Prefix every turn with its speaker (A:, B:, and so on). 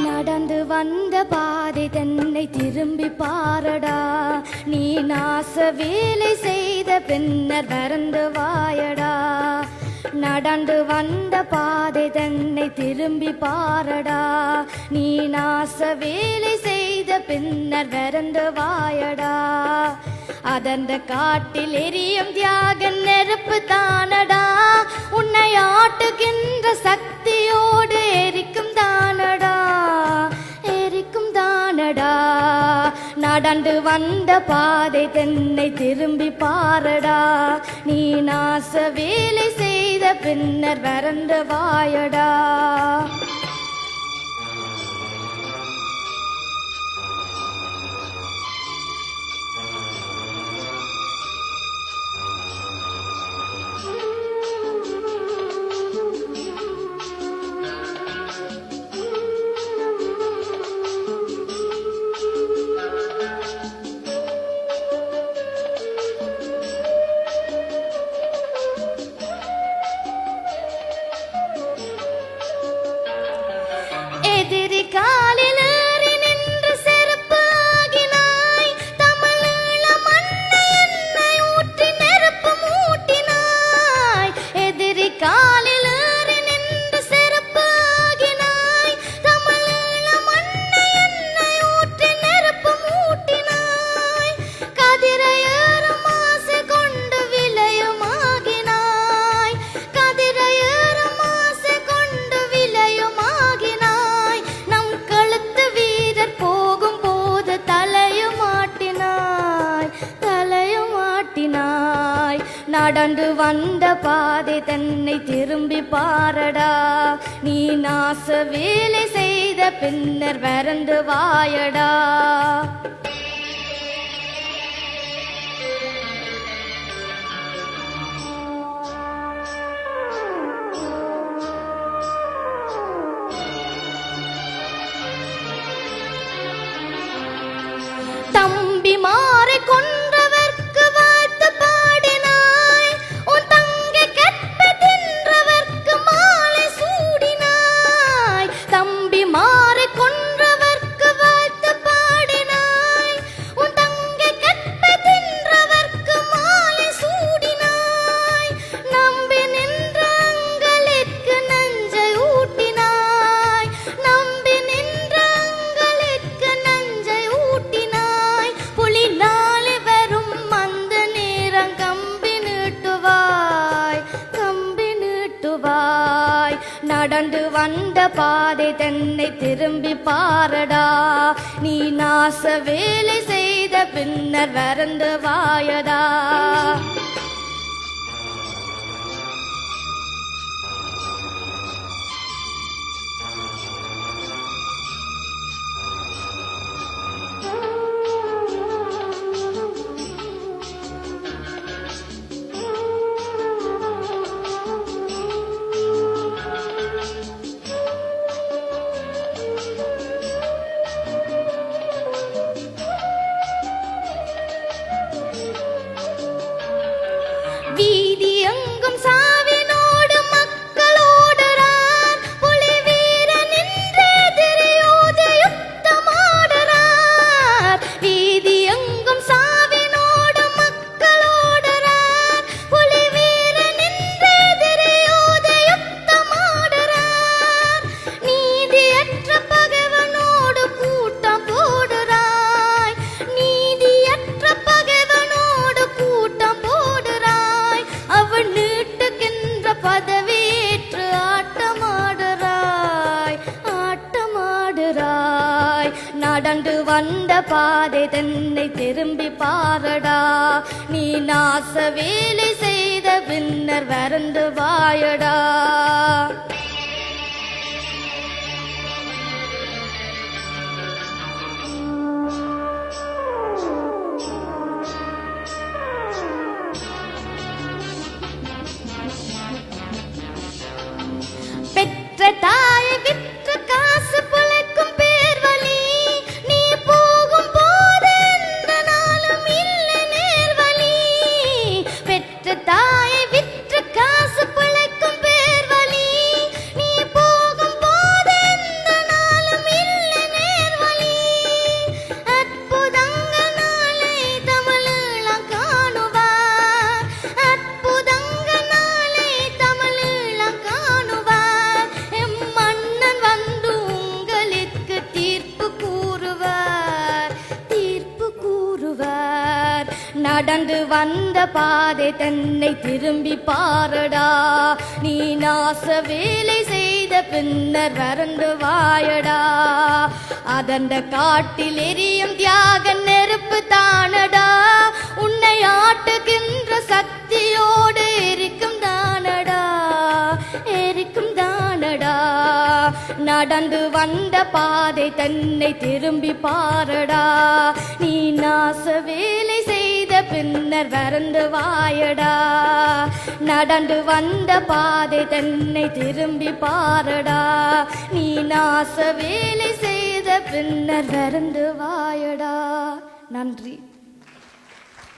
A: நடந்து வந்த பாதை தன்னை திரும்பி பாரடா, நீ நாச வேலை செய்த பின்னர் மறந்து வாயடா. நடந்து வந்த பாதை தன்னை திரும்பி பாரடா, நீ நாச வேலை செய்த பின்னர் மறந்து வாயடா. அதந்த காட்டில் எரியும் தியாக நெருப்பு தானடா, உன்னை ஆட்டுகின்ற சக்தியோடு எரிக்கும் தானடா, எரிக்கும் தானடா. நடந்து வந்த பாதை தன்னை திரும்பி பாரடா, நீ நாச வேலை செய்த பின்னர் மறந்து வாயடா. எதிரி காலில் ஏறி நின்று செருப்பு ஆகினாய், தமிழீழ மண்ணை எண்ணெய் ஊற்றி நெருப்பு மூட்டினாய். எதிரி காலில் ஏறி நின்று செருப்பு ஆகினாய், தமிழீழ மண்ணை எண்ணெய் ஊற்றி நெருப்பு மூட்டினாய். கதிரை ஏறும் ஆசை கொண்டு விலையுமாகினாய், கதிரை ஏறும் ஆசை கொண்டு விலையுமாகினாய். நம் கழுத்து வீரர் போகும் போது தலையுமாட்டினாய், தலையுமாட்டினாய். நடந்து வந்த பாதை தன்னை திரும்பி பாரடா, நீ நாச வேலை செய்த பின்னர் மறந்து வாயடா. தம்பி மாறி கொன்றவர்க்கு வாழ்த்து பாடினாய், உன் தங்கை கற்பை தின்றவர்க்கு மாலை சூடினாய். தம்பி மாறி கொன்றவர்க்கு வாழ்த்து பாடினாய், உன் தங்கை கற்பை தின்றவர்க்கு மாலை சூடினாய். நம்பி நின்ற அங்களிற்கு நஞ்சை ஊட்டினாய், நம்பி நின்ற அங்களிற்கு நஞ்சை ஊட்டினாய். புலி நாளை வரும் அந்த நேரம் கம்பி நீட்டுவாய், கம்பி நீட்டுவாய். நடந்து வந்த பாதை தன்னை திரும்பி பாரடா, நீ நாச வேலை செய்த பின்னர் மறந்து வாயடா. வீதி எங்கும் சாவினோடு மக்களோடுறார், புலி வீரன் நின்று எதிரியோடு யுத்தமாடுறார். வீதி எங்கும் சாவினோடு மக்களோடுறார், புலி வீரன் நின்று எதிரியோடு யுத்தமாடுறார். நீதியற்ற பகைவனோடு கூட்டம் போடுறாய், நீதியற்ற பகைவனோடு கூட்டம் போடுறாய். அவன் நீட்டுகின்ற பதவியேற்று ஆட்டமாடுறாய், ஆட்டமாடுறாய். நடந்து வந்த பாதை தன்னை திரும்பி பாரடா, நீ நாச வேலை செய்த பின்னர் மறந்து வாயடா. பெற்ற தாயை விற்று காசு பிழைக்கும் பேர் வழி, நீ போகும் போது எந்த நாளும் இல்லை நேர் வழி. பெற்ற தாயை விற்று காசு பிழைக்கும் பேர் வழி, நடந்து வந்த பாதை தன்னை திரும்பி பாரடா. நீ நாச வேலை செய்த பின்னர் வறண்டு வாயடா. அதந்த காட்டில் எரியும் தியாக நெருப்பு தானடா. உன்னை ஆட்டுகின்ற சக்தியோடு இருக்கும் தானடா, இருக்கும் தானடா. நடந்து வந்த பாதை தன்னை திரும்பி பாரடா. நீ நாச வேலை செய்த பின்னர் வறண்டு வாயடா. நடந்து வந்த பாதை தன்னை திரும்பி பாரடா. நீ நாச வேலை செய்த பின்னர் வறண்டு வாயடா. நன்றி.